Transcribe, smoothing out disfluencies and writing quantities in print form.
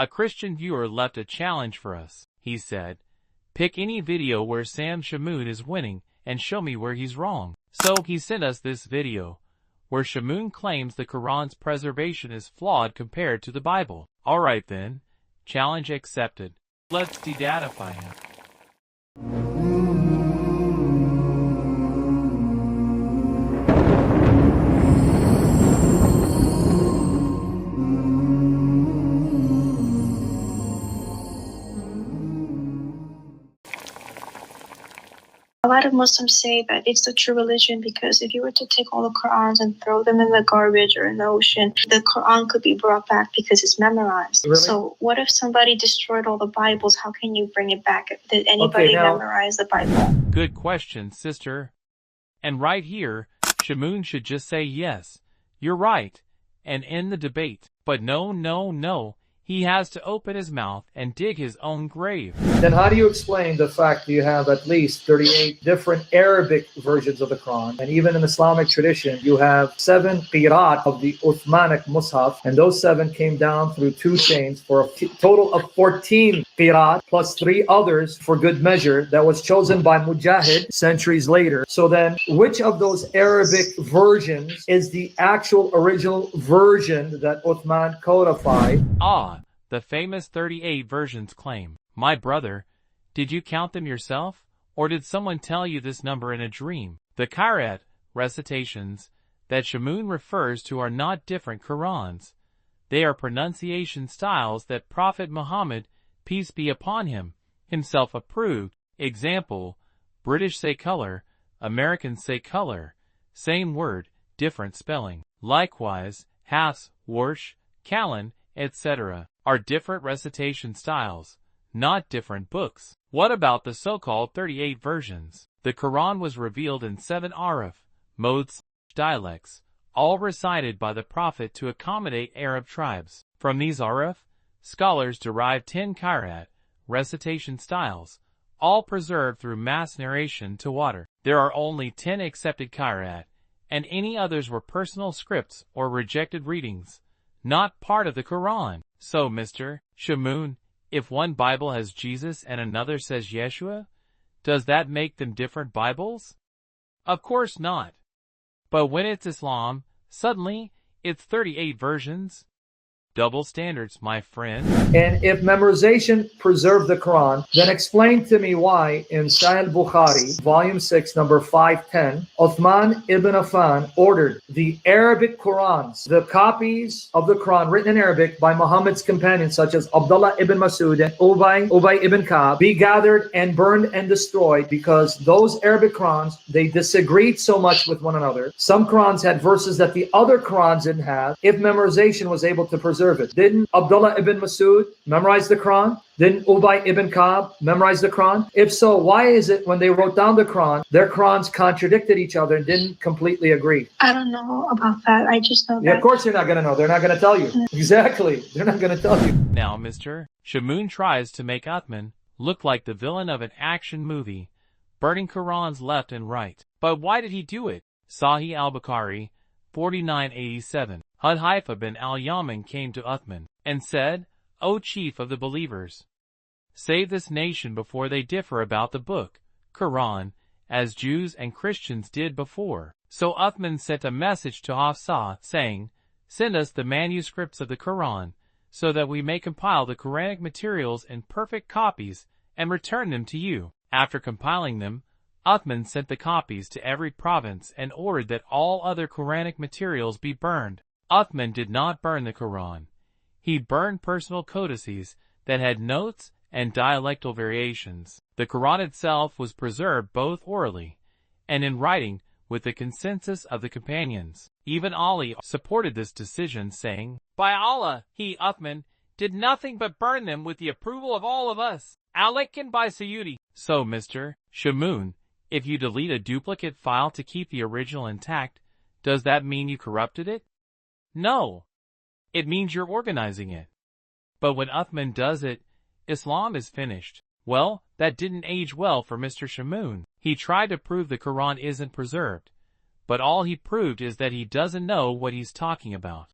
A Christian viewer left a challenge for us. He said, pick any video where Shamoun is winning and show me where he's wrong. So he sent us this video, where Shamoun claims the Quran's preservation is flawed compared to the Bible. Alright then, challenge accepted. Let's dedatify him. A lot of Muslims say that it's the true religion because if you were to take all the Qurans and throw them in the garbage or in the ocean, the Quran could be brought back because it's memorized. Really? So what if somebody destroyed all the Bibles? How can you bring it back? Did anybody memorize the Bible? Good question, sister. And right here, Shamoun should just say yes, you're right, and end the debate. But no. He has to open his mouth and dig his own grave. Then how do you explain the fact that you have at least 38 different Arabic versions of the Quran? And even in Islamic tradition, you have 7 qira'at of the Uthmanic Mus'haf, and those 7 came down through 2 chains for a total of 14 qira'at, plus 3 others for good measure that was chosen by Mujahid centuries later. So then, which of those Arabic versions is the actual original version that Uthman codified? The famous 38 versions claim. My brother, did you count them yourself? Or did someone tell you this number in a dream? The qira'at, recitations, that Shamoun refers to are not different Qurans. They are pronunciation styles that Prophet Muhammad, peace be upon him, himself approved. Example, British say color, Americans say color. Same word, different spelling. Likewise, Hafs, Warsh, Callan, etc. are different recitation styles, not different books. What about the so-called 38 versions? The Quran was revealed in 7 Arab modes, dialects, all recited by the Prophet to accommodate Arab tribes. From these Arab, scholars derive 10 qira'at, recitation styles, all preserved through mass narration to water. There are only 10 accepted qira'at, and any others were personal scripts or rejected readings, not part of the Quran. So, Mr. Shamoun, if one Bible has Jesus and another says Yeshua, does that make them different Bibles? Of course not. But when it's Islam, suddenly, it's 38 versions? Double standards, my friend. And if memorization preserved the Quran, then explain to me why in Sahih Bukhari, volume 6, number 510, Uthman ibn Affan ordered the Arabic Qurans, the copies of the Quran written in Arabic by Muhammad's companions such as Abdullah ibn Masud and Ubay ibn Ka'b, be gathered and burned and destroyed because those Arabic Qurans, they disagreed so much with one another. Some Qurans had verses that the other Qurans didn't have. If memorization was able to preserve it. Didn't Abdullah ibn Masud memorize the Quran? Didn't Ubay ibn Ka'b memorize the Quran? If so, why is it when they wrote down the Quran, their Qurans contradicted each other and didn't completely agree? I don't know about that. I just know that. Of course you're not going to know. They're not going to tell you. Exactly. They're not going to tell you. Now, Mr. Shamoun tries to make Uthman look like the villain of an action movie, burning Qurans left and right. But why did he do it? Sahih al-Bukhari, 4987. Hudhaifa bin al-Yaman came to Uthman and said, O chief of the believers, save this nation before they differ about the book, Quran, as Jews and Christians did before. So Uthman sent a message to Hafsa, saying, send us the manuscripts of the Quran, so that we may compile the Quranic materials in perfect copies and return them to you. After compiling them, Uthman sent the copies to every province and ordered that all other Quranic materials be burned. Uthman did not burn the Quran. He burned personal codices that had notes and dialectal variations. The Quran itself was preserved both orally and in writing with the consensus of the companions. Even Ali supported this decision, saying, by Allah, he, Uthman, did nothing but burn them with the approval of all of us. Alikin by Sayyidi. So, Mr. Shamoun, if you delete a duplicate file to keep the original intact, does that mean you corrupted it? No. It means you're organizing it. But when Uthman does it, Islam is finished. Well, that didn't age well for Mr. Shamoun. He tried to prove the Quran isn't preserved, but all he proved is that he doesn't know what he's talking about.